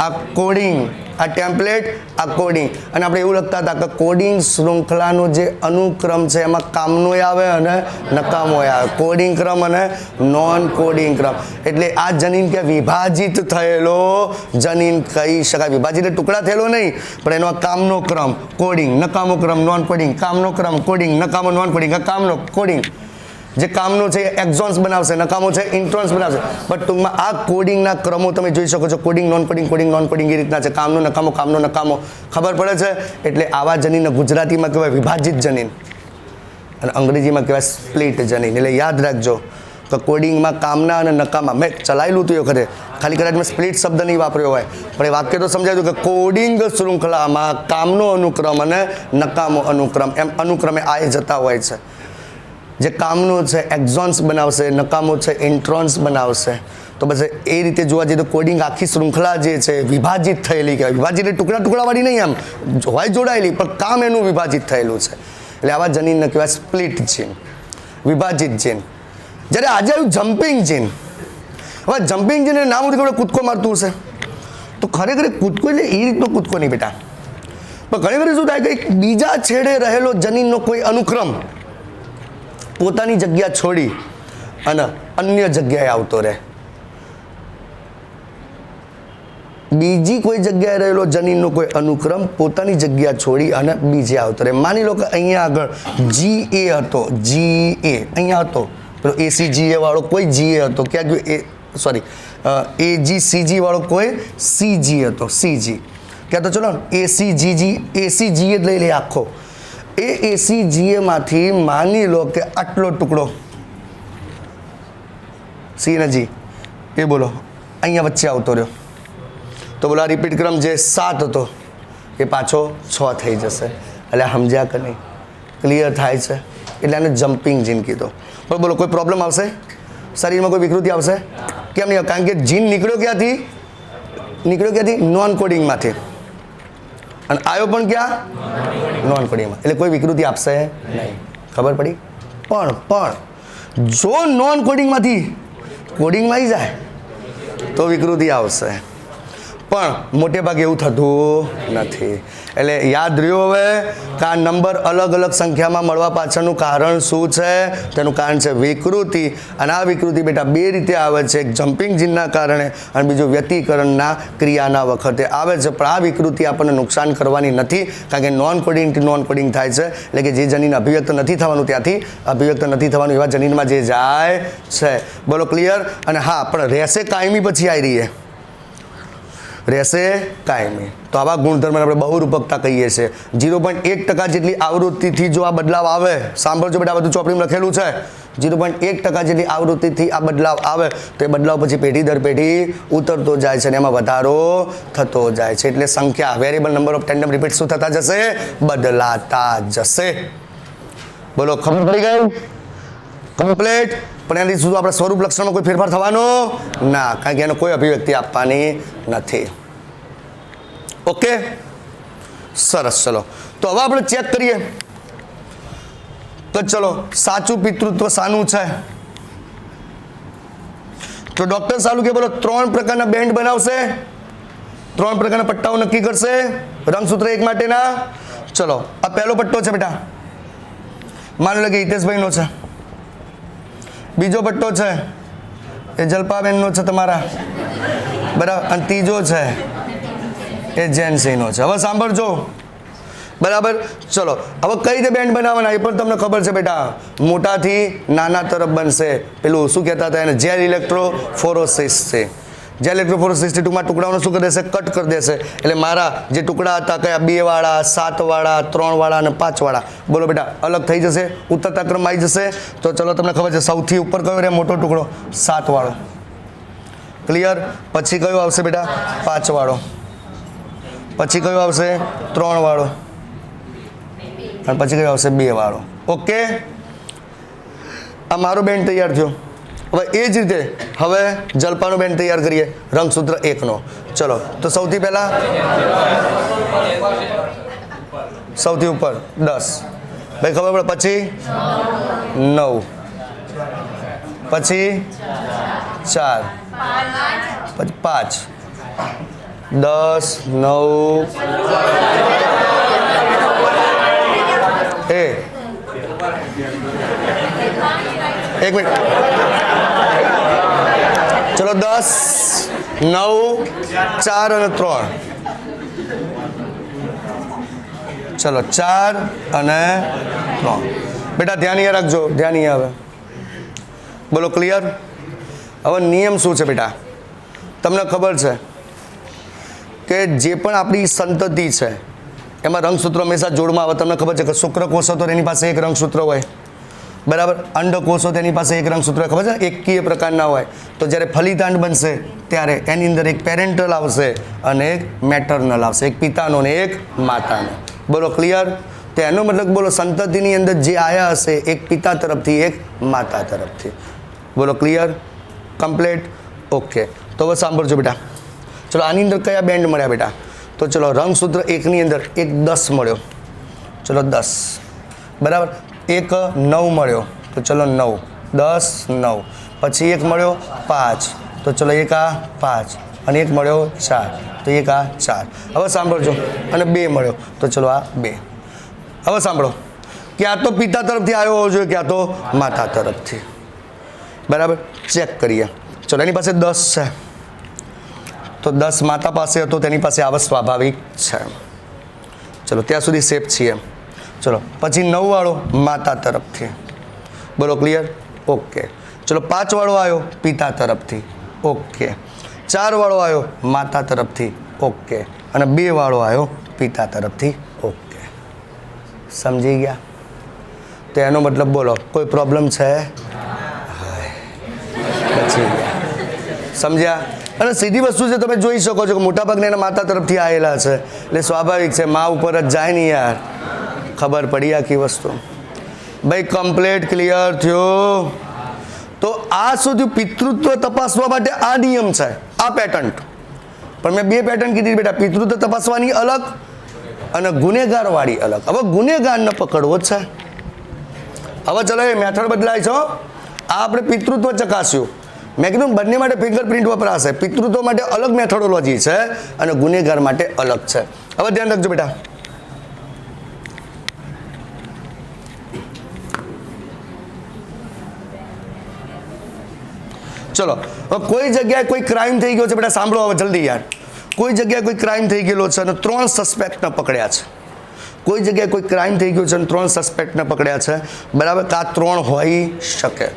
આ કોડિંગ, આ ટેમ્પલેટ, આ કોડિંગ. અને આપણે એવું લખતા હતા કે કોડિંગ શૃંખલાનો જે અનુક્રમ છે એમાં કામનો આવે અને નકામો આવે. કોડિંગ ક્રમ અને નોન કોડિંગ ક્રમ. એટલે આ જનીન કે વિભાજિત થયેલો જનીન કહી શકાય. વિભાજિત ટુકડા થયેલો નહીં, પણ એનો કામનો ક્રમ કોડિંગ, નકામો ક્રમ નોન કોડિંગ, કામનો ક્રમ કોડિંગ, નકામો નોન કોડિંગ. આ કામનો કોડિંગ જે કામનો છે એક્ઝોન્સ બનાવશે, નકામો છે ઇન્ટ્રોન્સ બનાવશે. બટ ટૂંકમાં આ કોડિંગના ક્રમો તમે જોઈ શકો છો. Coding non coding, coding non coding એ રીતના છે. કામનો નકામો, કામનો નકામો. ખબર પડે છે? એટલે આવા જનીનને ગુજરાતીમાં કહેવાય વિભાજિત જનીન અને અંગ્રેજીમાં કહેવાય સ્પ્લિટ જનીન. એટલે યાદ રાખજો તો કોડિંગમાં કામના અને નકામા મેં ચલાવેલું હતું એ વખતે, ખાલી કદાચ મેં સ્પ્લિટ શબ્દ નહીં વાપર્યો હોય, પણ એ વાક્ય તો સમજાયું કે કોડિંગ શૃંખલામાં કામનો અનુક્રમ અને નકામો અનુક્રમ એમ અનુક્રમે આએ જતા હોય છે. જે કામનું છે એક્ઝોન્સ બનાવશે, નકામો છે ઇન્ટ્રોન્સ બનાવશે. તો બસ એ રીતે જોવા જઈએ તો કોડિંગ આખી શૃંખલા જે છે વિભાજિત થયેલી કહેવાય. વિભાજિત એટલે ટુકડા ટુકડાવાળી નહીં, આમ હોય જોડાયેલી, પણ કામ એનું વિભાજિત થયેલું છે. એટલે આવા જનીનને કહેવાય સ્પ્લિટ જીન, વિભાજિત જીન. જ્યારે આજે આવ્યું જમ્પિંગ જીન. હવે જમ્પિંગ જીન એ નામ ઉઠી કૂદકો મારતું હશે, તો ખરેખર કૂદકો એટલે એ રીતનો કૂદકો નહીં બેટા. પણ ઘણી વાર શું થાય કે બીજા છેડે રહેલો જનીનનો કોઈ અનુક્રમ પોતાની જગ્યા છોડી અને અન્ય જગ્યાએ આવતો રહે. બીજી કોઈ જગ્યાએ રહેલો જનીનનો કોઈ અનુક્રમ પોતાની જગ્યા છોડી અને બીજે આવતો રહે. માની લો કે અહીંયા આગળ GA હતો, GA અહીંયા હતો, પેલો ACGA વાળો કોઈ GA હતો, ક્યાં ગયો એ સોરી AGCG વાળો કોઈ CG હતો, CG ક્યાં તો ચલો ACGA જ લઈ લે આખો. એ ACGA માંથી માની લો કે આટલો ટુકડો C અને G એ બોલો અહીંયા વચ્ચે આવતો રહ્યો, તો બોલો આ રિપીટ ક્રમ જે 7 હતો એ પાછો 6 થઈ જશે. એટલે સમજ્યા કે નહીં? ક્લિયર થાય છે? એટલે આને જમ્પિંગ જીન કીધો. પણ બોલો કોઈ પ્રોબ્લેમ આવશે શરીરમાં, કોઈ વિકૃતિ આવશે? કેમ નહીં? કારણ કે જીન નીકળ્યો ક્યાંથી? નોન કોડિંગમાંથી, અને આવ્યો પણ ક્યાં? નોન કોડિંગમાં. એટલે કોઈ વિકૃતિ આપશે નહીં. ખબર પડી? પણ જો નોન કોડિંગમાંથી કોડિંગમાં આવી જાય તો વિકૃતિ આવશે, પણ મોટે ભાગે એવું થતું નથી. એટલે યાદ રહ્યું હવે કે આ નંબર અલગ અલગ સંખ્યામાં મળવા પાછળનું કારણ શું છે? તેનું કારણ છે વિકૃતિ. અને આ વિકૃતિ બેટા બે રીતે આવે છે, એક જમ્પિંગ જીનના કારણે અને બીજું વ્યતિકરણના ક્રિયાના વખતે આવે છે. પણ આ વિકૃતિ આપણને નુકસાન કરવાની નથી, કારણ કે નોન કોડિંગથી નોન કોડિંગ થાય છે. એટલે કે જે જનીન અભિવ્યક્ત નથી થવાનું ત્યાંથી અભિવ્યક્ત નથી થવાનું એવા જનીનમાં જે જાય છે. બોલો ક્લિયર? અને હા, પણ રહેશે કાયમી પછી આવી રહીએ, રહેશે કાયમી. તો આવા ગુણધર્મને આપણે બહુરૂપકતા કહીએ છીએ. 0.1% જેટલી આવૃત્તિથી જો આ બદલાવ આવે, સાંભળજો બેટા, બધું ચોપડીમાં લખેલું છે. 0.1% જેટલી આવૃત્તિથી આ બદલાવ આવે તો એ બદલાવ પછી પેઢી દર પેઢી ઉતરતો જાય છે અને એમાં વધારો થતો જાય છે. એટલે સંખ્યા variable number of tandem repeat શું થતા જશે? બદલાતા જશે. બોલો ખબર પડી ગઈ? કમ્પ્લીટ. પણ એનાથી શું આપણા સ્વરૂપ લક્ષણમાં કોઈ ફેરફાર થવાનો ના, કારણ કે એનો કોઈ અભિવ્યક્તિ આપવાની નથી. ઓકે, સરસ. ચલો તો હવે આપણે ચેક કરીએ તો ચલો સાચું પિતૃત્વ શાનું છે? તો ડોક્ટર સાલુ કે બોલો 3 પ્રકારના બેન્ડ બનાવશે, 3 પ્રકારના પટ્ટાઓ નક્કી કરશે રંગસૂત્ર 1 માટેના. ચલો આ પહેલો પટ્ટો છે બેટા, માની લો કે હિતેશભાઈનો છે. બીજો પટ્ટો છે એ જલ્પાબેનનો છે તમારા, બરાબર. અને ત્રીજો છે એ જૈનસિંહનો છે. હવે સાંભળજો, બરાબર. ચલો હવે કઈ રીતે બેન્ડ બનાવવાના એ પણ તમને ખબર છે બેટા. મોટાથી નાના તરફ બનશે. પેલું શું કહેતા હતા એને? જેલ ઇલેક્ટ્રોફોરોસિસ છે. જેલ ઇલેક્ટ્રોફોરોસિસ ટૂંકમાં ટુકડાઓને શું કરી દેશે? કટ કરી દેશે. એટલે મારા જે ટુકડા હતા કયા? 2 વાળા, 7 વાળા, 3 વાળા અને 5 વાળા. બોલો બેટા, અલગ થઈ જશે, ઉતરતા ક્રમ આવી જશે. તો ચલો તમને ખબર છે સૌથી ઉપર કયો રહે મોટો ટુકડો? 7 વાળો. ક્લિયર? પછી કયો આવશે બેટા? 5 વાળો. પછી કયો આવશે? 3 વાળો. અને પછી કયો આવશે? 2 વાળો. ઓકે, આ મારો બેન્ડ તૈયાર થયો. હવે એ જ રીતે હવે જલ્પાનો બેન્ડ તૈયાર કરીએ રંગસૂત્ર 1નો. ચલો તો સૌથી પહેલા સૌથી ઉપર 10, ભાઈ ખબર પડે. પછી 9, પછી 4, પછી 5, 10, 9 એક મિનિટ. ચલો 10, 9, 4 અને 3. ચલો 4 અને 3. બેટા ધ્યાન અહીંયા રાખજો, ધ્યાન અહીંયા આવે. બોલો ક્લિયર? હવે નિયમ શું છે બેટા? તમને ખબર છે કે જે પણ આપણી સંતતિ છે એમાં રંગસૂત્રો હંમેશા જોડમાં આવે. તમને ખબર છે કે શુક્રકોષ હતો એની પાસે એક રંગસૂત્ર હોય, બરાબર. અંડકોષો તેની પાસે એક રંગસૂત્ર ખબર છે એકકીય પ્રકારના હોય, તો જ્યારે ફલિતાંડ બનશે ત્યારે એની અંદર એક પેરેન્ટલ આવશે અને એક મેટર્નલ આવશે, એક પિતાનો ને એક માતાનો. બોલો ક્લિયર? તો એનો મતલબ બોલો સંતતિની અંદર જે આયા હશે એક પિતા તરફથી એક માતા તરફથી. બોલો ક્લિયર? કમ્પ્લીટ? ઓકે. તો હવે સાંભળજો બેટા. ચલો આની અંદર કયા બેન્ડ મળ્યા બેટા? તો ચલો રંગસૂત્ર એકની અંદર એક 10 મળ્યો, ચલો 10 બરાબર. એક 9 મળ્યો, તો ચલો 9 10 9. પછી એક મળ્યો 5, તો ચલો એક આ 5 અને એક મળ્યો 4, તો એક આ 4. હવે સાંભળજો. અને 2 મળ્યો, તો ચલો આ 2. હવે સાંભળો, ક્યાં તો પિતા તરફથી આવ્યો હોવો જોઈએ, ક્યાં તો માતા તરફથી. બરાબર. ચેક કરીએ. ચલો એની પાસે 10 છે, તો 10 માતા પાસે હતો, તેની પાસે આવવા સ્વાભાવિક છે. ચલો ત્યાં સુધી સેફ છીએ. ચલો પછી 9 વાળો માતા તરફથી. બોલો ક્લિયર? ઓકે. ચલો 5 વાળો આવ્યો પિતા તરફથી. ઓકે. 4 વાળો આવ્યો માતા તરફથી. ઓકે. અને 2 વાળો આવ્યો પિતા તરફથી. ઓકે. સમજી ગયા? તો એનો મતલબ બોલો કોઈ પ્રોબ્લેમ છે? બચી ગયા. સમજ્યા? અને સીધી વસ્તુ છે, તમે જોઈ શકો છો કે મોટાભાગના એના માતા તરફથી આવેલા છે, એટલે સ્વાભાવિક છે મા ઉપર જ જાય નહીં યાર. ખબર પડી આખી વસ્તુ? ભાઈ કમ્પ્લીટ ક્લિયર થયું? તો આ શું પિતૃત્વ તપાસવા માટે આ નિયમ છે, આ પેટર્ન. પણ મેં 2 પેટર્ન કીધી બેટા, પિતૃત્વ તપાસવાની અલગ અને ગુનેગારવાળી અલગ. હવે ગુનેગારને પકડવો જ છે. હવે ચલો એ મેથડ બદલાય છે. આ આપણે પિતૃત્વ ચકાસ્યું, મેં કીધું બંને માટે ફિંગરપ્રિન્ટ વપરાશે. પિતૃત્વ માટે અલગ મેથોડોલોજી છે અને ગુનેગાર માટે અલગ છે. હવે ધ્યાન રાખજો બેટા. ચલો હવે કોઈ જગ્યાએ કોઈ ક્રાઇમ થઈ ગયો છે બેટા, સાંભળો હવે જલ્દી યાર. કોઈ જગ્યાએ કોઈ ક્રાઇમ થઈ ગયેલો છે અને 3 સસ્પેક્ટને પકડ્યા છે. કોઈ જગ્યાએ કોઈ ક્રાઇમ થઈ ગયો છે અને 3 સસ્પેક્ટને પકડ્યા છે. બરાબર. તો આ 3 હોઈ શકે.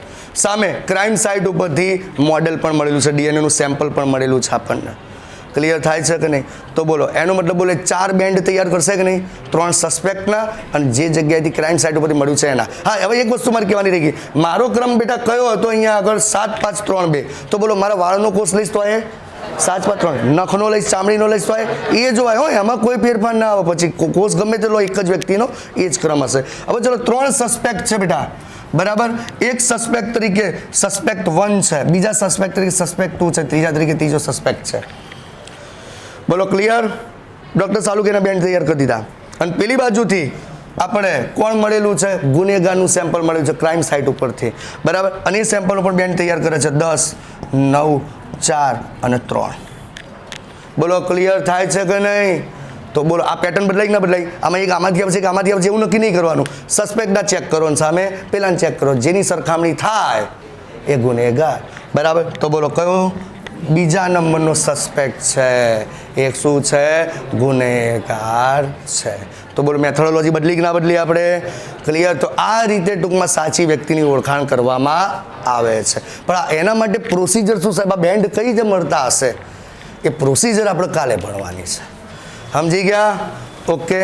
સામે ક્રાઇમ સાઇટ ઉપરથી મોડેલ પણ મળેલું છે, ડીએનએનું સેમ્પલ પણ મળેલું છે આપણને. ક્લિયર થાય છે કે નહીં? તો બોલો એનો મતલબ બોલે 4 બેન્ડ તૈયાર કરશે કે નહીં? 3 સસ્પેક્ટના અને જે જગ્યાએથી ક્રાઇમ સાઇટ ઉપરથી મળ્યું છે એના. હા હવે એક વસ્તુ મારે કહેવાની રહી ગઈ. મારો ક્રમ બેટા કયો હતો અહીંયા આગળ? 7 5 3 2. તો બોલો મારા વાળનો કોષ લઈશ તો એ 7 5 3. નખનો લઈશ, ચામડીનો લઈશ તો એ જોવાય હોય, એમાં કોઈ ફેરફાર ના આવે. પછી કોષ ગમે તે લો એક જ વ્યક્તિનો એ જ ક્રમ હશે. હવે ચલો 3 સસ્પેક્ટ છે બેટા. બરાબર. એક સસ્પેક્ટ તરીકે સસ્પેક્ટ 1 છે, બીજા સસ્પેક્ટ તરીકે સસ્પેક્ટ 2 છે, ત્રીજા તરીકે ત્રીજો સસ્પેક્ટ છે. બોલો ક્લિયર? ડૉક્ટર સાલુકેના બેન્ડ તૈયાર કરી દીધા. અને પેલી બાજુથી આપણે કોણ મળેલું છે? ગુનેગારનું સેમ્પલ મળ્યું છે ક્રાઇમ સાઇટ ઉપરથી. બરાબર. અને એ સેમ્પલનો પણ બેન્ડ તૈયાર કરે છે 10 9 4 અને 3. બોલો ક્લિયર થાય છે કે નહીં? તો બોલો આ પેટર્ન બદલાઈ કે ના બદલાઈ? આમાં એક આમાંથી આવશે કે આમાંથી આવશે એવું નક્કી નહીં કરવાનું. સસ્પેક્ટના ચેક કરો અને સામે પેલાને ચેક કરો. જેની સરખામણી થાય એ ગુનેગાર. બરાબર. તો બોલો કયો બીજા નંબરનો સસ્પેક્ટ છે? એક શું છે? ગુનેગાર છે. તો બોલો મેથોડોલોજી બદલી કે ના બદલી આપણે? ક્લિયર? તો આ રીતે ટૂંકમાં સાચી વ્યક્તિની ઓળખાણ કરવામાં આવે છે. પણ એના માટે પ્રોસિજર શું સાહેબ? આ બેન્ડ કઈ રીતે મળતા હશે એ પ્રોસિજર આપણે કાલે ભણવાની છે. સમજી ગયા? ઓકે.